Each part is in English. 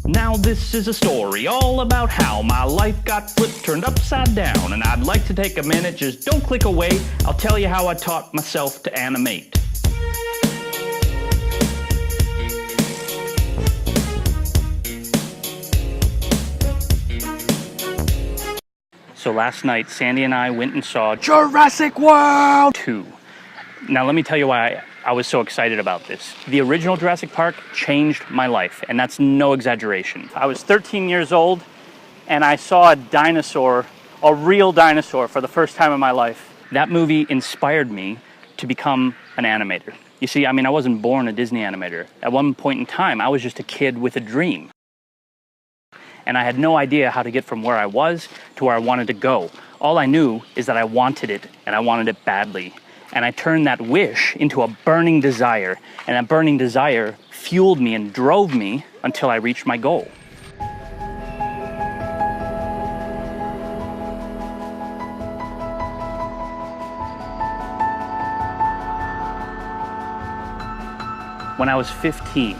Now this is a story all about how my life got flipped, turned upside down, and I'd like to take a minute, just don't click away, I'll tell you how I taught myself to animate. So last night, Sandy and I went and saw Jurassic World 2. Now let me tell you why I was so excited about this. The original Jurassic Park changed my life, and that's no exaggeration. I was 13 years old, and I saw a dinosaur, a real dinosaur, for the first time in my life. That movie inspired me to become an animator. You see, I wasn't born a Disney animator. At one point in time, I was just a kid with a dream. And I had no idea how to get from where I was to where I wanted to go. All I knew is that I wanted it, and I wanted it badly. And I turned that wish into a burning desire, and that burning desire fueled me and drove me until I reached my goal. When I was 15,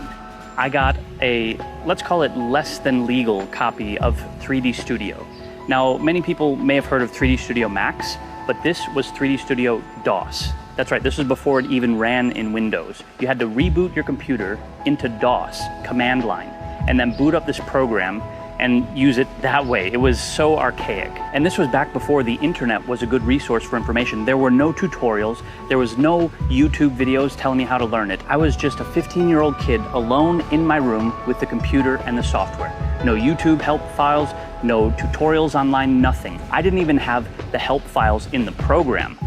I got a, let's call it less than legal copy of 3D Studio. Now, many people may have heard of 3D Studio Max, but this was 3D Studio DOS. That's right, this was before it even ran in Windows. You had to reboot your computer into DOS, command line, and then boot up this program and use it that way. It was so archaic. And this was back before the internet was a good resource for information. There were no tutorials, there was no YouTube videos telling me how to learn it. I was just a 15-year-old kid alone in my room with the computer and the software. No YouTube help files, no tutorials online, nothing. I didn't even have the help files in the program,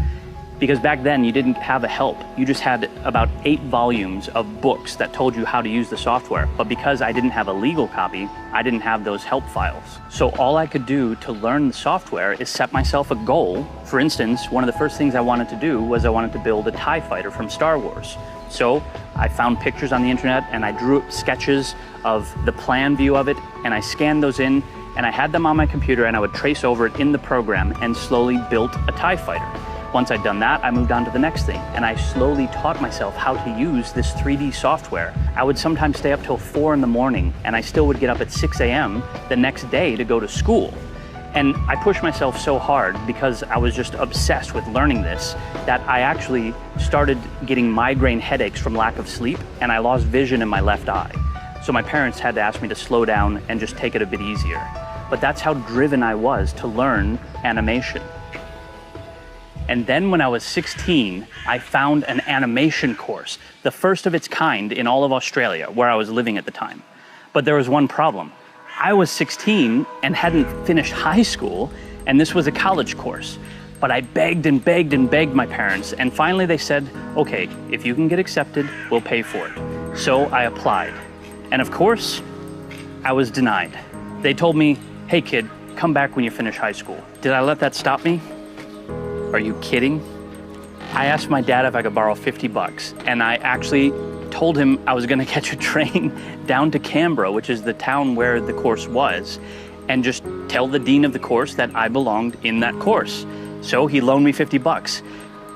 because back then you didn't have a help. You just had about 8 volumes of books that told you how to use the software. But because I didn't have a legal copy, I didn't have those help files. So all I could do to learn the software is set myself a goal. For instance, one of the first things I wanted to do was I wanted to build a TIE fighter from Star Wars. So I found pictures on the internet and I drew up sketches of the plan view of it, and I scanned those in, and I had them on my computer, and I would trace over it in the program and slowly built a TIE fighter. Once I'd done that, I moved on to the next thing, and I slowly taught myself how to use this 3D software. I would sometimes stay up till 4 in the morning, and I still would get up at 6 a.m. the next day to go to school. And I pushed myself so hard because I was just obsessed with learning this that I actually started getting migraine headaches from lack of sleep, and I lost vision in my left eye. So my parents had to ask me to slow down and just take it a bit easier. But that's how driven I was to learn animation. And then when I was 16, I found an animation course, the first of its kind in all of Australia, where I was living at the time. But there was one problem. I was 16 and hadn't finished high school, and this was a college course. But I begged and begged and begged my parents, and finally they said, okay, if you can get accepted, we'll pay for it. So I applied. And of course, I was denied. They told me, hey kid, come back when you finish high school. Did I let that stop me? Are you kidding? I asked my dad if I could borrow 50 bucks, and I actually told him I was gonna catch a train down to Canberra, which is the town where the course was, and just tell the dean of the course that I belonged in that course. So he loaned me 50 bucks,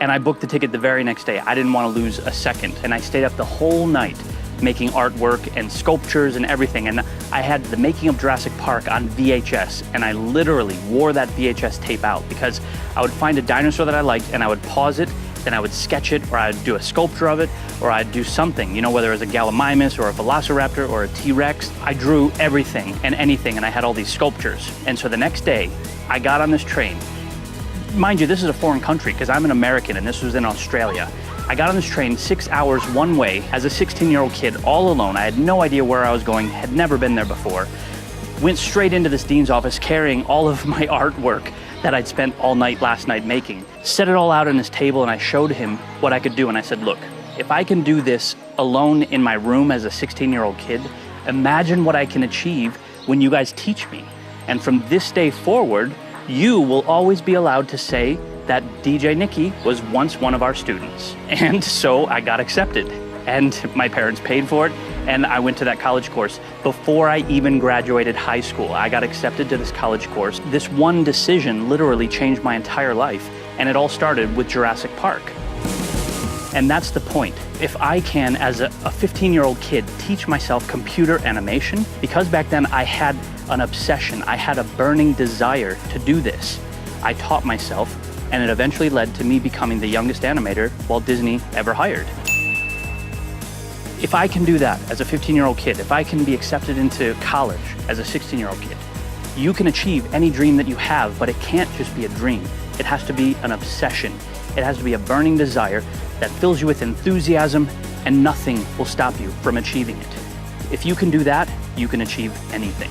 and I booked the ticket the very next day. I didn't want to lose a second, and I stayed up the whole night making artwork and sculptures and everything. And I had the making of Jurassic Park on VHS, and I literally wore that VHS tape out because I would find a dinosaur that I liked and I would pause it, then I would sketch it, or I'd do a sculpture of it, or I'd do something, you know, whether it was a Gallimimus or a Velociraptor or a T-Rex. I drew everything and anything, and I had all these sculptures. And so the next day, I got on this train. Mind you, this is a foreign country because I'm an American and this was in Australia. I got on this train 6 hours one way as a 16-year-old kid, all alone. I had no idea where I was going, had never been there before. Went straight into this dean's office carrying all of my artwork that I'd spent all night last night making. Set it all out on his table, and I showed him what I could do, and I said, look, if I can do this alone in my room as a 16-year-old kid, imagine what I can achieve when you guys teach me. And from this day forward, you will always be allowed to say that DJ Nicke was once one of our students. And so I got accepted, and my parents paid for it, and I went to that college course. Before I even graduated high school, I got accepted to this college course. This one decision literally changed my entire life, and it all started with Jurassic Park. And that's the point. If I can, as a 15-year-old kid, teach myself computer animation, because back then I had an obsession, I had a burning desire to do this. I taught myself, and it eventually led to me becoming the youngest animator Walt Disney ever hired. If I can do that as a 15-year-old kid, if I can be accepted into college as a 16-year-old kid, you can achieve any dream that you have, but it can't just be a dream. It has to be an obsession. It has to be a burning desire that fills you with enthusiasm, and nothing will stop you from achieving it. If you can do that, you can achieve anything.